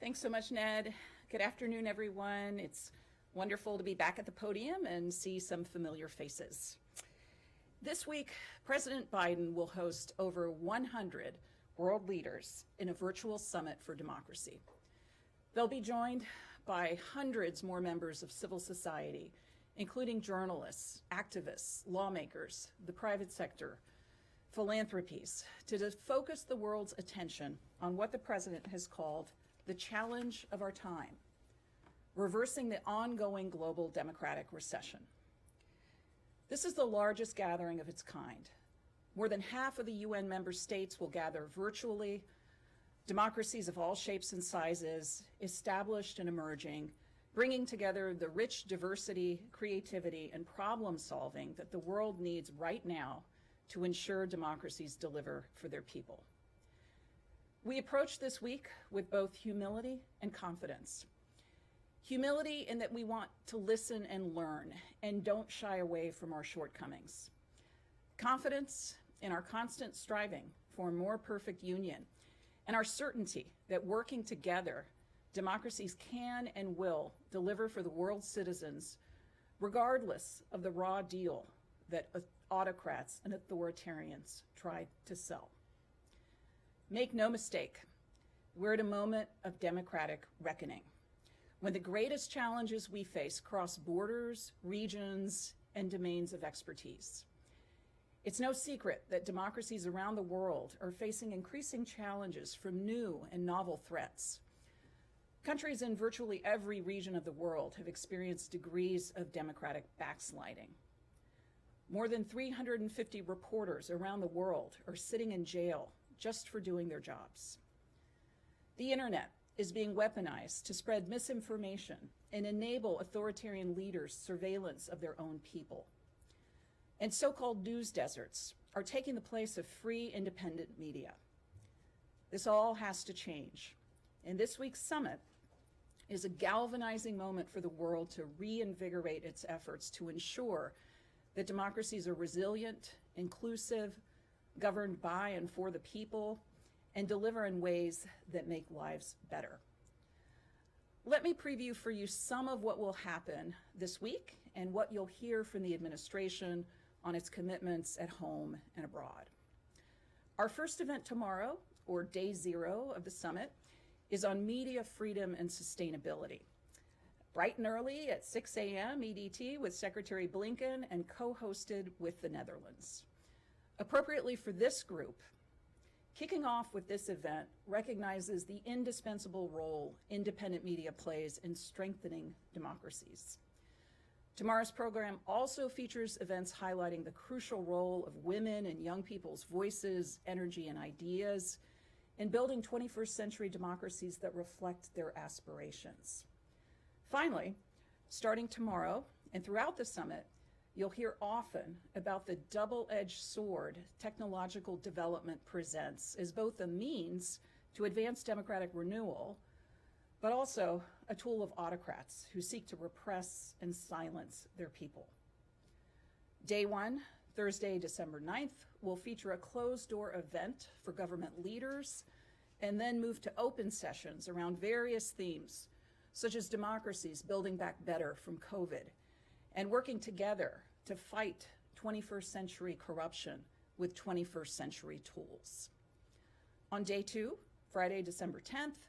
Thanks so much, Ned. Good afternoon, everyone. It's wonderful to be back at the podium and see some familiar faces. This week, President Biden will host over 100 world leaders in a virtual summit for democracy. They'll be joined by hundreds more members of civil society, including journalists, activists, lawmakers, the private sector, philanthropies, to focus the world's attention on what the president has called the challenge of our time, reversing the ongoing global democratic recession. This is the largest gathering of its kind. More than half of the UN member states will gather virtually. Democracies of all shapes and sizes, established and emerging, bringing together the rich diversity, creativity, and problem solving that the world needs right now to ensure democracies deliver for their people. We approach this week with both humility and confidence. Humility in that we want to listen and learn and don't shy away from our shortcomings. Confidence in our constant striving for a more perfect union and our certainty that working together, democracies can and will deliver for the world's citizens, regardless of the raw deal that autocrats and authoritarians try to sell. Make no mistake, we're at a moment of democratic reckoning, when the greatest challenges we face cross borders, regions, and domains of expertise. It's no secret that democracies around the world are facing increasing challenges from new and novel threats. Countries in virtually every region of the world have experienced degrees of democratic backsliding. More than 350 reporters around the world are sitting in jail just for doing their jobs. The internet is being weaponized to spread misinformation and enable authoritarian leaders' surveillance of their own people. And so-called news deserts are taking the place of free, independent media. This all has to change. And this week's summit is a galvanizing moment for the world to reinvigorate its efforts to ensure that democracies are resilient, inclusive, governed by and for the people, and deliver in ways that make lives better. Let me preview for you some of what will happen this week and what you'll hear from the administration on its commitments at home and abroad. Our first event tomorrow, or day zero of the summit, is on media freedom and sustainability. Bright and early at 6 a.m. EDT with Secretary Blinken and co-hosted with the Netherlands. Appropriately for this group, kicking off with this event recognizes the indispensable role independent media plays in strengthening democracies. Tomorrow's program also features events highlighting the crucial role of women and young people's voices, energy, and ideas in building 21st century democracies that reflect their aspirations. Finally, starting tomorrow and throughout the summit, you'll hear often about the double-edged sword technological development presents as both a means to advance democratic renewal, but also a tool of autocrats who seek to repress and silence their people. Day one, Thursday, December 9th, will feature a closed-door event for government leaders and then move to open sessions around various themes, such as democracies building back better from COVID, and working together to fight 21st century corruption with 21st century tools. On day two, Friday, December 10th,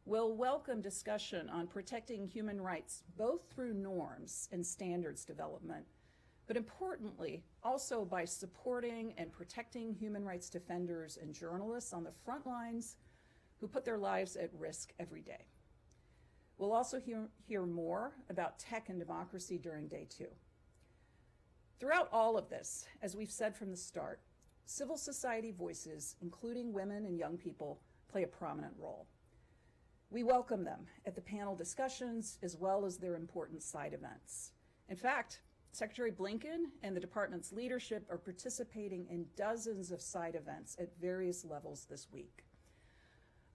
we'll welcome discussion on protecting human rights, both through norms and standards development, but importantly, also by supporting and protecting human rights defenders and journalists on the front lines who put their lives at risk every day. We'll also hear more about tech and democracy during day two. Throughout all of this, as we've said from the start, civil society voices, including women and young people, play a prominent role. We welcome them at the panel discussions as well as their important side events. In fact, Secretary Blinken and the department's leadership are participating in dozens of side events at various levels this week.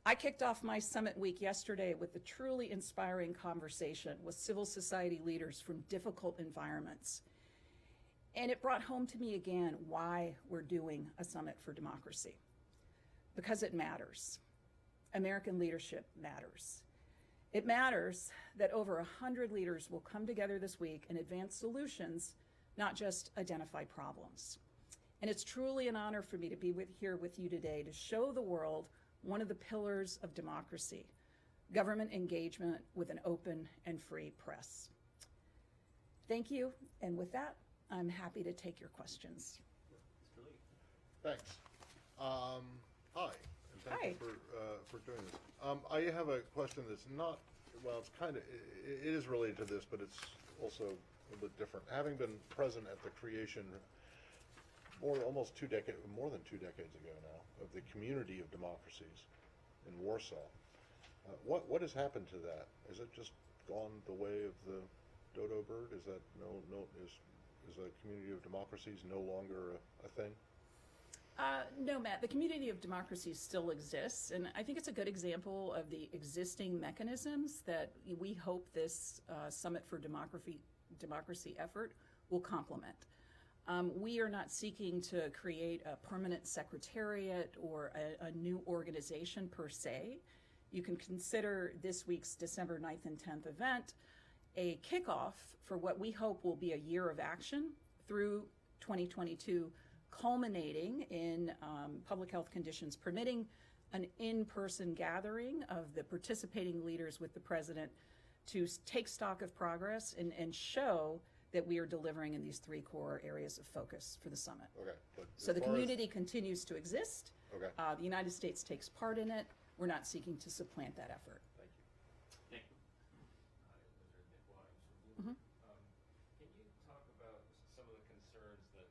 I kicked off my summit week yesterday with a truly inspiring conversation with civil society leaders from difficult environments. And it brought home to me again why we're doing a Summit for Democracy. Because it matters. American leadership matters. It matters that over 100 leaders will come together this week and advance solutions, not just identify problems. And it's truly an honor for me to be here with you today to show the world one of the pillars of democracy, government engagement with an open and free press. Thank you, and with that, I'm happy to take your questions. Thanks. Hi, and thank Hi. you for doing this. I have a question that's not, well, it's kind of, it is related to this, but it's also a little bit different. Having been present at the creation more than 2 decades ago now of the Community of Democracies in Warsaw, what has happened to that? Has it just gone the way of the dodo bird? Is that is the Community of Democracies no longer a thing? No, Matt, the Community of Democracy still exists, and I think it's a good example of the existing mechanisms that we hope this Summit for Democracy effort will complement. We are not seeking to create a permanent secretariat or a new organization per se. You can consider this week's December 9th and 10th event a kickoff for what we hope will be a year of action through 2022, culminating in public health conditions permitting an in-person gathering of the participating leaders with the president to take stock of progress and show that we are delivering in these 3 core areas of focus for the summit. Okay. But So the community continues to exist. Okay. The United States takes part in it. We're not seeking to supplant that effort. Thank you. Thank you. Nick Williams from Bloomberg. Can you talk about some of the concerns that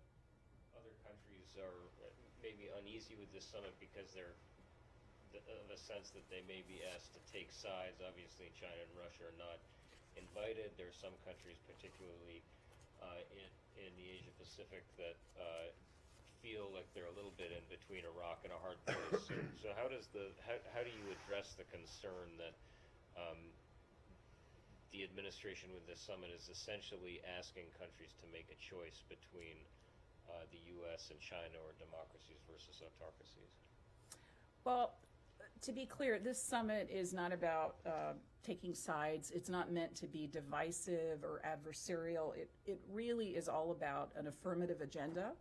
other countries are maybe uneasy with this summit because they're of a sense that they may be asked to take sides? Obviously, China and Russia are not invited. There are some countries, particularly in the Asia Pacific, that feel like they're a little bit in between a rock and a hard place. So how do you address the concern that the administration with this summit is essentially asking countries to make a choice between the U.S. and China, or democracies versus autocracies? Well, to be clear, this summit is not about taking sides. It's not meant to be divisive or adversarial. It really is all about an affirmative agenda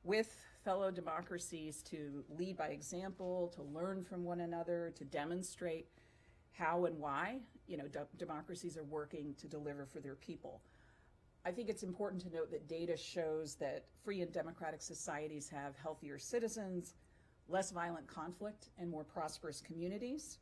with fellow democracies to lead by example, to learn from one another, to demonstrate how and why democracies are working to deliver for their people. I think it's important to note that data shows that free and democratic societies have healthier citizens, less violent conflict, and more prosperous communities.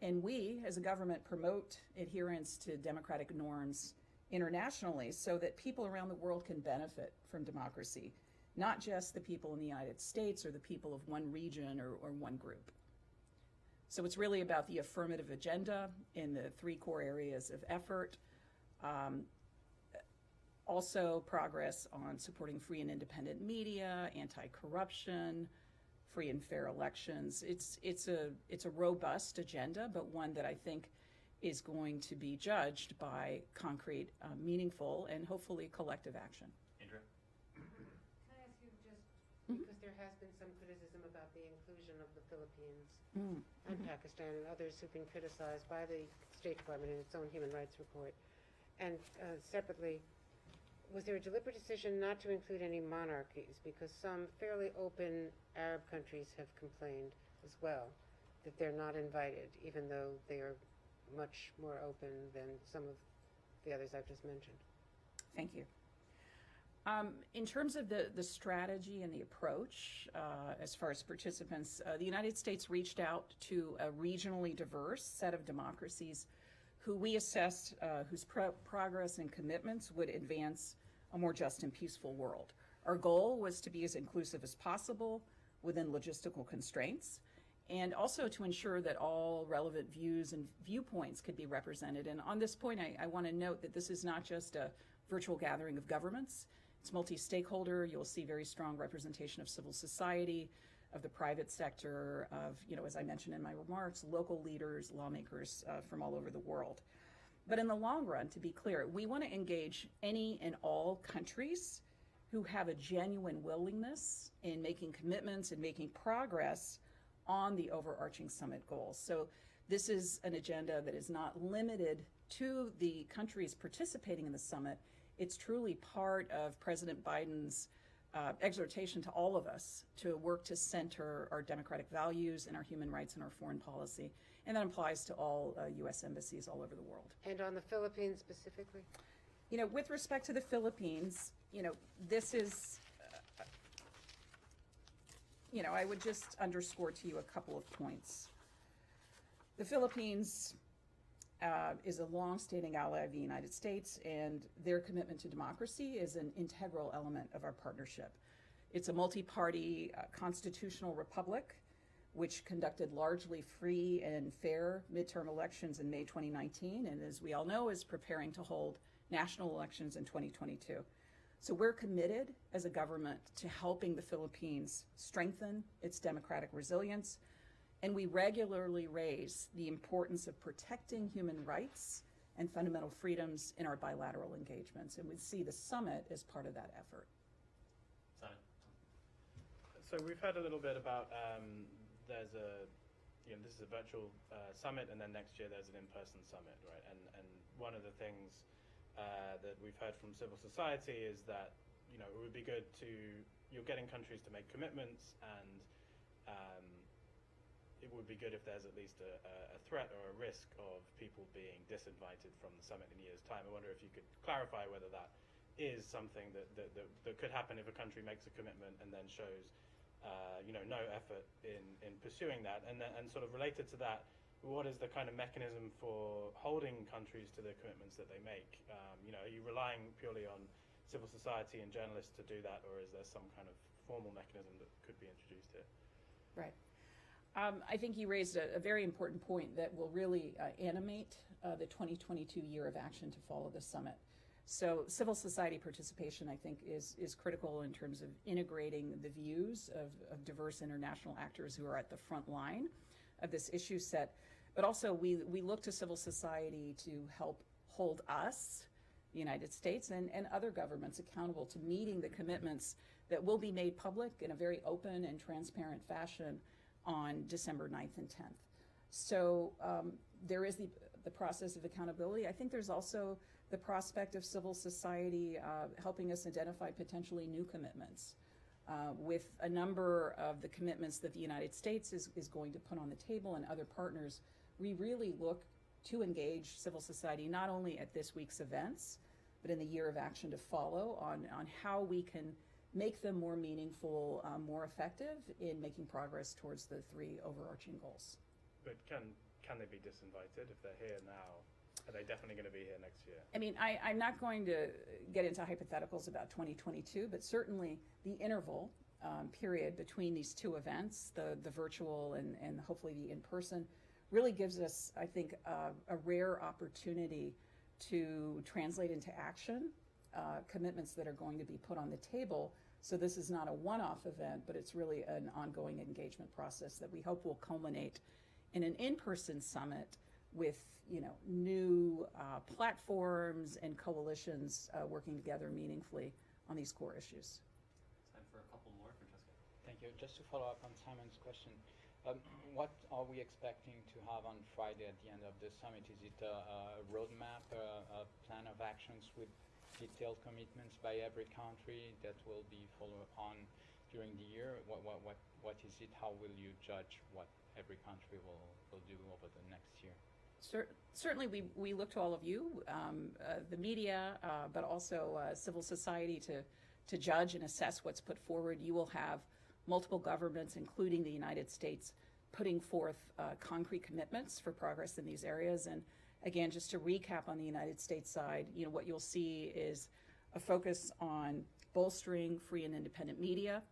And we, as a government, promote adherence to democratic norms internationally so that people around the world can benefit from democracy, not just the people in the United States or the people of one region or one group. So it's really about the affirmative agenda in the 3 core areas of effort. Also progress on supporting free and independent media, anti-corruption, free and fair elections. It's a robust agenda, but one that I think is going to be judged by concrete, meaningful, and hopefully collective action. Andrea? Can I ask you just, because there has been some criticism about the inclusion of the Philippines and Pakistan and others who've been criticized by the State Department in its own human rights report. And separately, was there a deliberate decision not to include any monarchies? Because some fairly open Arab countries have complained as well that they're not invited, even though they are much more open than some of the others I've just mentioned. Thank you. In terms of the strategy and the approach, as far as participants, the United States reached out to a regionally diverse set of democracies who we assessed whose progress and commitments would advance a more just and peaceful world. Our goal was to be as inclusive as possible within logistical constraints, and also to ensure that all relevant views and viewpoints could be represented. And on this point, I want to note that this is not just a virtual gathering of governments. It's multi-stakeholder. You'll see very strong representation of civil society, of the private sector, of, as I mentioned in my remarks, local leaders, lawmakers from all over the world. But in the long run, to be clear, we want to engage any and all countries who have a genuine willingness in making commitments and making progress on the overarching summit goals. So This is an agenda that is not limited to the countries participating in the summit. It's truly part of President Biden's exhortation to all of us to work to center our democratic values and our human rights and our foreign policy. And that applies to all U.S. embassies all over the world. And on the Philippines specifically? You know, with respect to the Philippines, you know, this is, you know, I would just underscore to you a couple of points. The Philippines is a long-standing ally of the United States, and their commitment to democracy is an integral element of our partnership. It's a multi-party constitutional republic which conducted largely free and fair midterm elections in May 2019, and as we all know, is preparing to hold national elections in 2022. So we're committed as a government to helping the Philippines strengthen its democratic resilience, and we regularly raise the importance of protecting human rights and fundamental freedoms in our bilateral engagements, and we see the summit as part of that effort. Simon? So we've heard a little bit about there's a, this is a virtual summit, and then next year there's an in-person summit, right? And one of the things that we've heard from civil society is that, it would be good to, you're getting countries to make commitments, and it would be good if there's at least a threat or a risk of people being disinvited from the summit in a year's time. I wonder if you could clarify whether that is something that could happen if a country makes a commitment and then shows no effort in pursuing that. And sort of related to that, what is the kind of mechanism for holding countries to the commitments that they make? Are you relying purely on civil society and journalists to do that, or is there some kind of formal mechanism that could be introduced here? Right. I think you raised a very important point that will really animate the 2022 year of action to follow the summit. So civil society participation, I think, is critical in terms of integrating the views of diverse international actors who are at the front line of this issue set. But also we look to civil society to help hold us, the United States, and other governments accountable to meeting the commitments that will be made public in a very open and transparent fashion on December 9th and 10th. So there is the process of accountability. I think there's also the prospect of civil society helping us identify potentially new commitments. With a number of the commitments that the United States is going to put on the table and other partners, we really look to engage civil society not only at this week's events, but in the year of action to follow on how we can make them more meaningful, more effective in making progress towards the three overarching goals. But can they be disinvited if they're here now? Are they definitely going to be here next year? I mean, I'm not going to get into hypotheticals about 2022, but certainly the interval period between these two events, the virtual and hopefully the in-person, really gives us, I think, a rare opportunity to translate into action commitments that are going to be put on the table. So this is not a one-off event, but it's really an ongoing engagement process that we hope will culminate in an in-person summit with new platforms and coalitions working together meaningfully on these core issues. Time for a couple more, Francesca. Thank you. Just to follow up on Simon's question, what are we expecting to have on Friday at the end of the summit? Is it a roadmap, a plan of actions with detailed commitments by every country that will be followed on during the year? What is it? How will you judge what every country will do over the next year? Certainly we look to all of you, the media, but also civil society to judge and assess what's put forward. You will have multiple governments, including the United States, putting forth concrete commitments for progress in these areas. And again, just to recap on the United States side, what you'll see is a focus on bolstering free and independent media,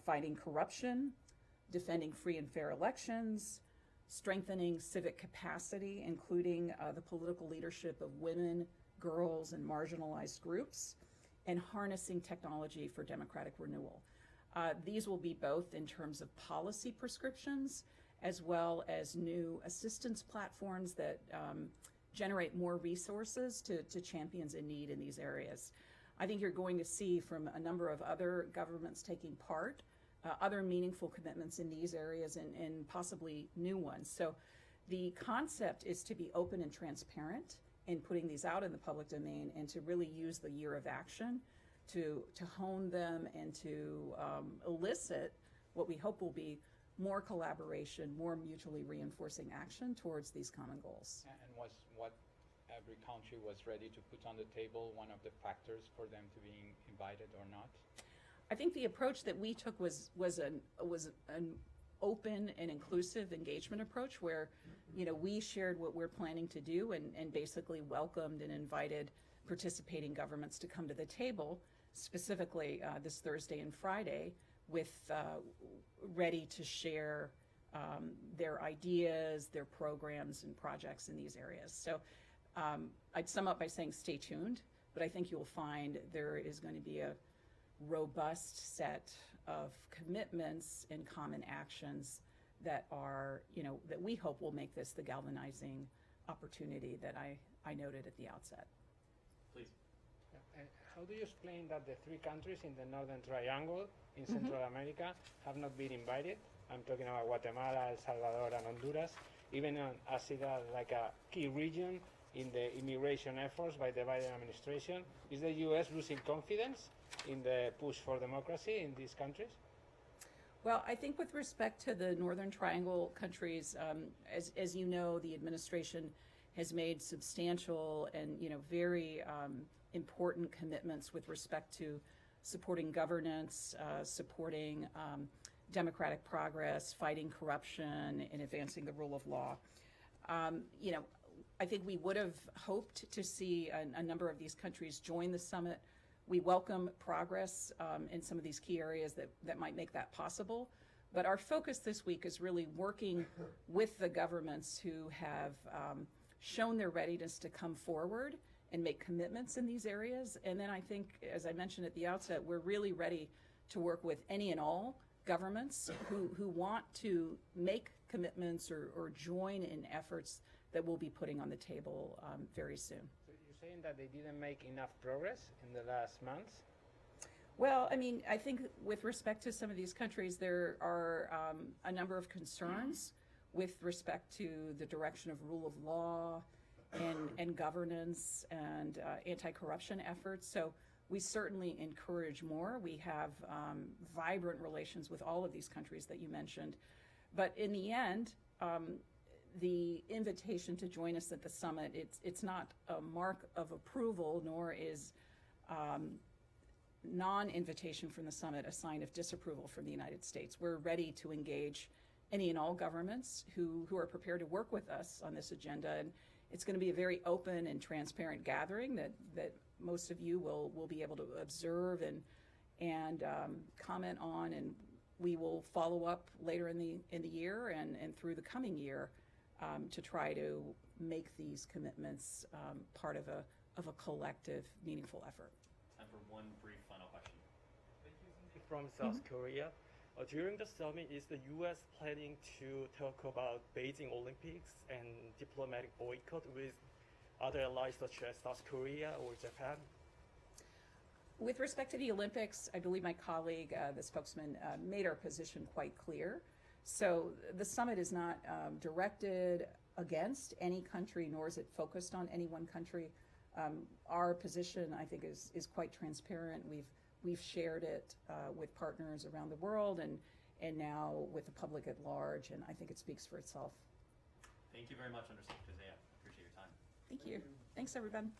fighting corruption, defending free and fair elections, strengthening civic capacity, including the political leadership of women, girls, and marginalized groups, and harnessing technology for democratic renewal. These will be both in terms of policy prescriptions as well as new assistance platforms that generate more resources to champions in need in these areas. I think you're going to see from a number of other governments taking part other meaningful commitments in these areas and possibly new ones. So The concept is to be open and transparent in putting these out in the public domain and to really use the year of action to hone them and to elicit what we hope will be more collaboration, more mutually reinforcing action towards these common goals. And was what every country was ready to put on the table one of the factors for them to being invited or not? I think the approach that we took was an open and inclusive engagement approach where, we shared what we're planning to do and basically welcomed and invited participating governments to come to the table, specifically this Thursday and Friday, with ready to share their ideas, their programs and projects in these areas. So I'd sum up by saying stay tuned, but I think you'll find there is going to be a robust set of commitments and common actions that are, that we hope will make this the galvanizing opportunity that I noted at the outset. Please. How do you explain that the three countries in the Northern Triangle in Central America have not been invited? I'm talking about Guatemala, El Salvador, and Honduras, even as it is like a key region in the immigration efforts by the Biden administration. Is the U.S. losing confidence in the push for democracy in these countries? Well, I think with respect to the Northern Triangle countries, as you know, the administration has made substantial and very important commitments with respect to supporting governance, supporting democratic progress, fighting corruption, and advancing the rule of law. I think we would have hoped to see a number of these countries join the summit. We welcome progress in some of these key areas that might make that possible. But our focus this week is really working with the governments who have shown their readiness to come forward and make commitments in these areas. And then I think, as I mentioned at the outset, we're really ready to work with any and all governments who want to make commitments or join in efforts that we'll be putting on the table very soon. So you're saying that they didn't make enough progress in the last months? Well, I think with respect to some of these countries, there are a number of concerns with respect to the direction of rule of law and governance and anti-corruption efforts. So we certainly encourage more. We have vibrant relations with all of these countries that you mentioned. But in the end, the invitation to join us at the summit, it's not a mark of approval, nor is non-invitation from the summit a sign of disapproval from the United States. We're ready to engage any and all governments who are prepared to work with us on this agenda. And it's going to be a very open and transparent gathering that most of you will be able to observe and comment on, and we will follow up later in the year and through the coming year to try to make these commitments part of a collective, meaningful effort. Time for one brief final question. From South Korea. During the summit, is the U.S. planning to talk about Beijing Olympics and diplomatic boycott with other allies such as South Korea or Japan? With respect to the Olympics, I believe my colleague, the spokesman, made our position quite clear. So the summit is not directed against any country, nor is it focused on any one country. Our position, I think, is quite transparent. We've shared it with partners around the world and now with the public at large, and I think it speaks for itself. Thank you very much, Undersecretary Zia. Appreciate your time. Thank you. Thanks, everyone.